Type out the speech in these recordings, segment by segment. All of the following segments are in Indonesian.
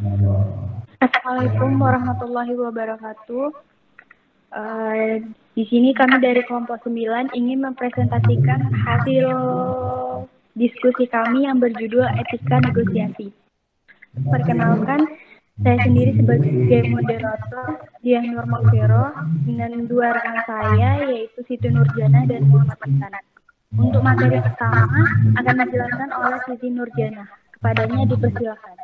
Assalamualaikum warahmatullahi wabarakatuh. Di sini kami dari kelompok 9 ingin mempresentasikan hasil diskusi kami yang berjudul Etika Negosiasi. Perkenalkan, saya sendiri sebagai moderator, Dian Nurma Vero, dengan dua rekan saya, yaitu Siti Nurjana dan Muhammad Ihsan. Untuk materi pertama akan dijelaskan oleh Siti Nurjana. Kepadanya dipersilakan.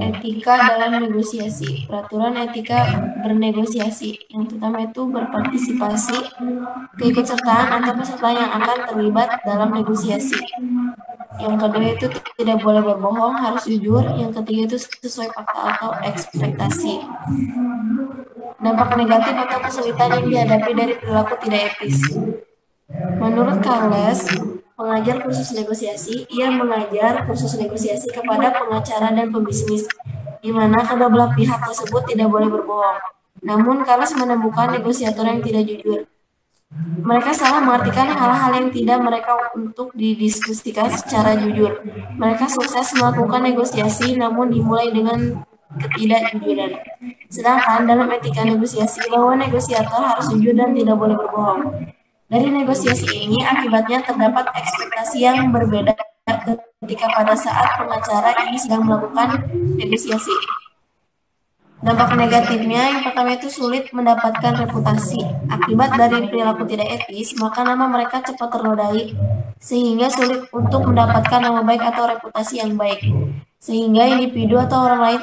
Etika dalam negosiasi. Peraturan etika bernegosiasi. Yang pertama itu berpartisipasi, keikutsertaan antar peserta yang akan terlibat dalam negosiasi. Yang kedua itu tidak boleh berbohong, harus jujur. Yang ketiga itu sesuai fakta atau ekspektasi. Dampak negatif atau kesulitan yang dihadapi dari perilaku tidak etis. Menurut Carles, pengajar kursus negosiasi, ia mengajar kursus negosiasi kepada pengacara dan pebisnis, di mana kedua belah pihak tersebut tidak boleh berbohong. Namun, Carles menemukan negosiator yang tidak jujur. Mereka salah mengartikan hal-hal yang tidak mereka untuk didiskusikan secara jujur. Mereka sukses melakukan negosiasi, namun dimulai dengan ketidakjujuran. Sedangkan dalam etika negosiasi, bahwa negosiator harus jujur dan tidak boleh berbohong. Dari negosiasi ini, akibatnya terdapat ekspektasi yang berbeda ketika pada saat pengacara ini sedang melakukan negosiasi. Dampak negatifnya, yang pertama itu sulit mendapatkan reputasi. Akibat dari perilaku tidak etis, maka nama mereka cepat ternodai, sehingga sulit untuk mendapatkan nama baik atau reputasi yang baik. Sehingga individu atau orang lain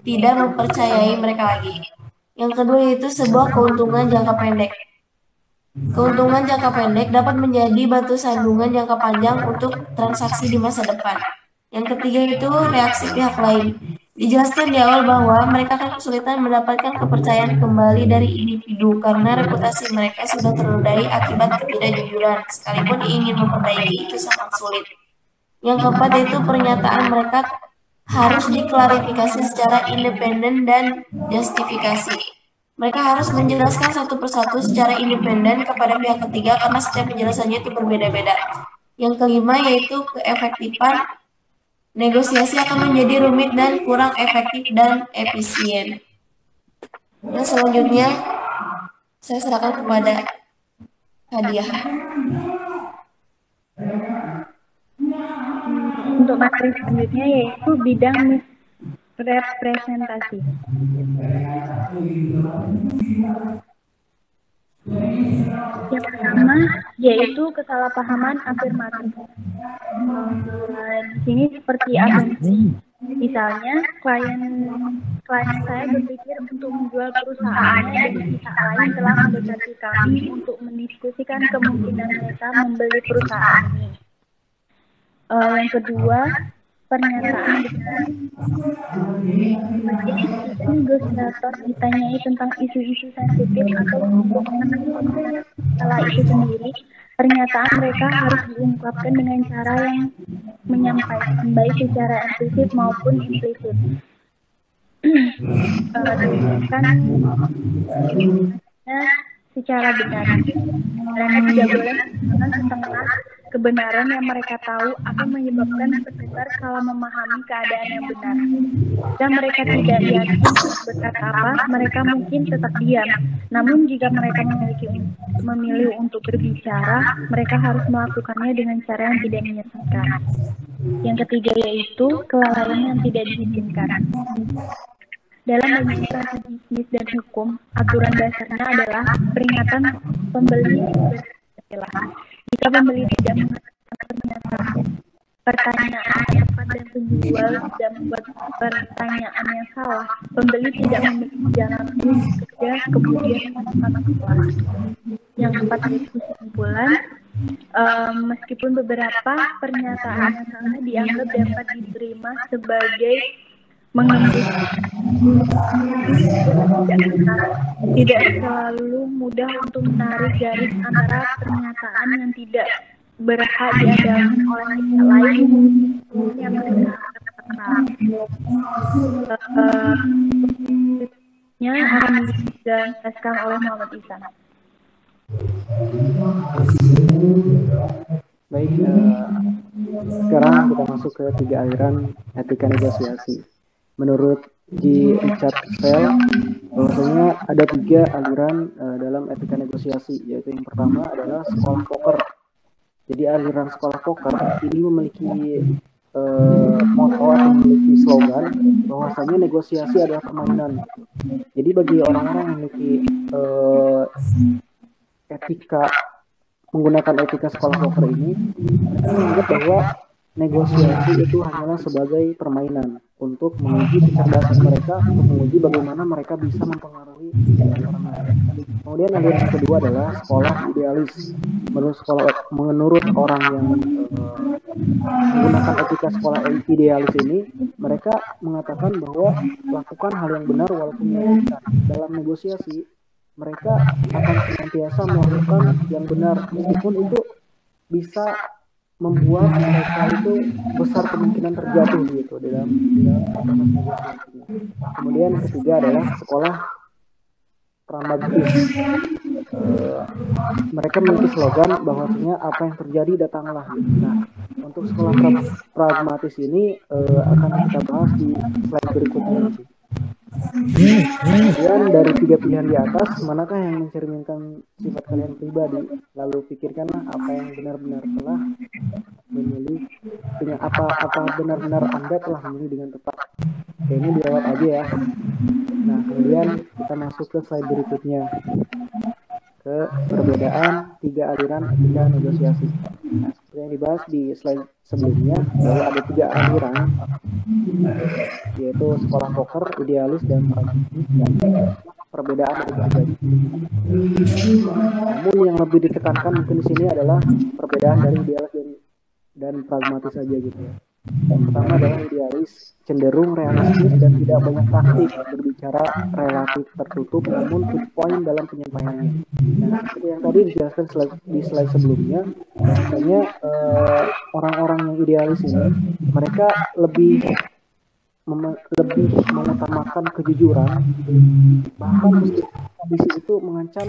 tidak mempercayai mereka lagi. Yang kedua yaitu sebuah keuntungan jangka pendek. Keuntungan jangka pendek dapat menjadi batu sandungan jangka panjang untuk transaksi di masa depan. Yang ketiga itu reaksi pihak lain. Dijelaskan di awal bahwa mereka akan kesulitan mendapatkan kepercayaan kembali dari individu karena reputasi mereka sudah ternodai akibat ketidakjujuran. Sekalipun ingin memperbaiki itu sangat sulit. Yang keempat yaitu pernyataan mereka harus diklarifikasi secara independen dan justifikasi. Mereka harus menjelaskan satu persatu secara independen kepada pihak ketiga karena setiap penjelasannya itu berbeda-beda. Yang kelima yaitu keefektifan. Negosiasi akan menjadi rumit dan kurang efektif dan efisien. Nah, selanjutnya saya serahkan kepada Hadiah. Untuk materi selanjutnya yaitu bidang misrepresentasi. Yang pertama yaitu kesalahpahaman afirmatif. Di sini seperti apa? Misalnya klien saya berpikir untuk menjual perusahaannya dan pihak lain telah mendekati kami untuk mendiskusikan kemungkinan mereka membeli perusahaan ini. Yang kedua, pernyataan benar. Jika negosiator ditanyai tentang isu-isu sensitif atau masalah itu sendiri, pernyataan mereka harus diungkapkan dengan cara yang menyampaikan baik secara eksplisit maupun implisit. Secara benar. Mereka tidak boleh menggunakan setengah kebenaran yang mereka tahu akan menyebabkan berdebar salah memahami keadaan yang benar. Jika mereka tidak yakin berkata apa, mereka mungkin tetap diam. Namun jika mereka memilih untuk berbicara, mereka harus melakukannya dengan cara yang tidak menyesatkan. Yang ketiga yaitu kelalaian yang tidak diizinkan. Dalam banyak strategi bisnis dan hukum, aturan dasarnya adalah peringatan pembeli berhati-hatilah. Jika pembeli tidak mengatakan pernyataan, pertanyaan yang tepat dan penjual tidak membuat pertanyaan yang salah, pembeli tidak memiliki jalan untuk bekerja kemudian melakukan masalah. Yang keempat yaitu kesimpulan. Meskipun beberapa pernyataan yang salah dianggap dapat diterima sebagai tidak selalu mudah untuk menarik garis antara pernyataan yang tidak berhak diandalkan oleh pihak lain yang akan dijelaskan oleh Muhammad Ihsan. Baik, sekarang kita masuk ke 3 aliran etika negosiasi. Menurut G. Richard Sell, bahwasanya ada 3 aliran dalam etika negosiasi, yaitu yang pertama adalah sekolah poker. Jadi aliran sekolah poker ini memiliki motto atau memiliki slogan bahwasanya negosiasi adalah permainan. Jadi bagi orang-orang yang memiliki etika, menggunakan etika sekolah poker ini, mereka menganggap bahwa negosiasi itu hanyalah sebagai permainan untuk menguji kecerdasan mereka, untuk menguji bagaimana mereka bisa mempengaruhi orang lain. Kemudian aliran kedua adalah sekolah idealis. Menurut orang yang menggunakan etika sekolah idealis ini, mereka mengatakan bahwa lakukan hal yang benar walaupun menyakitkan. Dalam negosiasi, mereka akan senantiasa melakukan yang benar meskipun itu bisa membuat mereka itu besar kemungkinan terjatuh gitu dalam proses negosiasi. Kemudian ketiga adalah sekolah pragmatis. Mereka memiliki slogan bahwasanya apa yang terjadi datanglah. Nah, untuk sekolah pragmatis ini akan kita bahas di slide berikutnya nanti. Kemudian dari 3 pilihan di atas, manakah yang mencerminkan sifat kalian pribadi? Lalu pikirkanlah apa yang benar-benar telah memilih, dengan apa benar-benar Anda telah memilih dengan tepat. Oke, ini dilewat aja ya. Nah, kemudian kita masuk ke slide berikutnya, ke perbedaan 3 aliran etika negosiasi. Nah, seperti yang dibahas di slide sebelumnya, bahwa ada 3 aliran, yaitu sekolah poker, idealis, dan pragmatis, dan perbedaan dari ketiganya. Namun yang lebih ditekankan mungkin di sini adalah perbedaan dari idealis dan pragmatis saja gitu ya. Yang pertama adalah idealis cenderung realistis dan tidak banyak praktik, berbicara relatif tertutup namun to the point dalam penyampaiannya. Nah, seperti yang tadi dijelaskan di slide sebelumnya, bahwasanya orang-orang yang idealis ini mereka lebih mengutamakan kejujuran, bahkan meskipun kondisi itu mengancam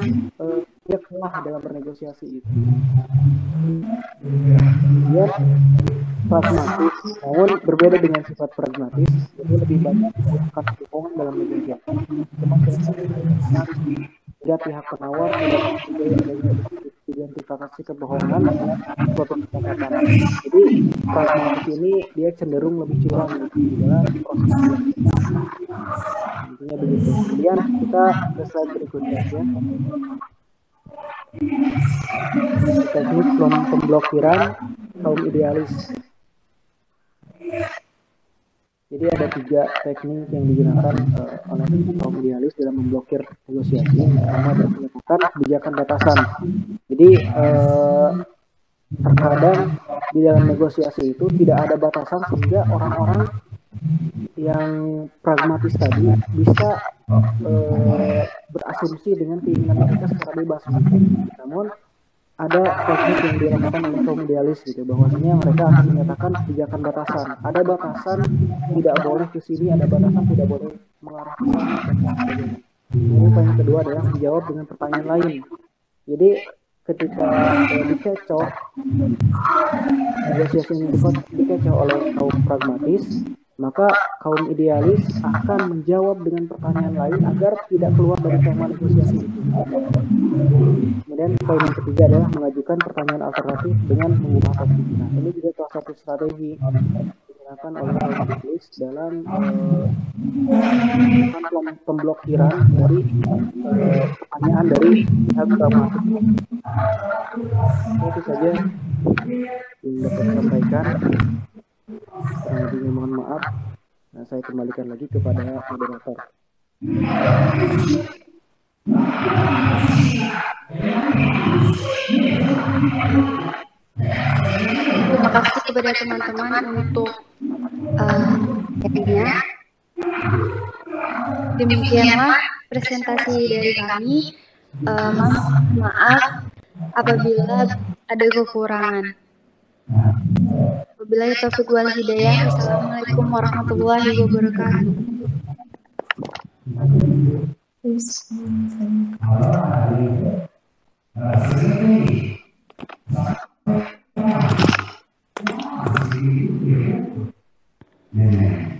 dia kalah dalam bernegosiasi itu. Dia pragmatis, namun berbeda dengan sifat pragmatis, jadi lebih banyak menggunakan kebohongan dalam negosiasi. Sehingga pihak penawar tidak adanya identifikasi kebohongan dengan suatu kesepakatan. Jadi pragmatis ini dia cenderung lebih curang di dalam proses negosiasi. Intinya begitu. Kemudian kita ke slide berikutnya ya. Teknik pemblokiran kaum idealis. Jadi ada 3 teknik yang digunakan oleh kaum idealis dalam memblokir negosiasi. Yang pertama adalah melakukan kebijakan batasan. Jadi terkadang di dalam negosiasi itu tidak ada batasan sehingga orang-orang yang pragmatis tadi bisa berasumsi dengan keinginan mereka secara bebas. Namun ada teknik yang dilakukan oleh kaum idealis gitu, bahwasanya mereka akan menyatakan kebijakan batasan. Ada batasan tidak boleh ke sini, ada batasan tidak boleh mengarah ke sana. Kemudian poin kedua adalah menjawab dengan pertanyaan lain. Jadi ketika dikecoh, negosiasi ini dikecoh oleh kaum pragmatis, maka kaum idealis akan menjawab dengan pertanyaan lain agar tidak keluar dari tema negosiasi itu. Kemudian poin yang ketiga adalah mengajukan pertanyaan alternatif dengan mengubah topik. Nah, ini juga salah satu strategi digunakan oleh kaum idealis dalam pemblokiran dari pertanyaan dari pihak pragmatis. Itu saja yang dapat saya sampaikan. Kurang lebihnya mohon maaf. Nah, saya kembalikan lagi kepada moderator. Terima kasih kepada teman-teman untuk materinya. Demikianlah presentasi dari kami. Maaf apabila ada kekurangan. Wabillahi taufiq wal hidayah. Wassalamualaikum warahmatullahi wabarakatuh. Hmm.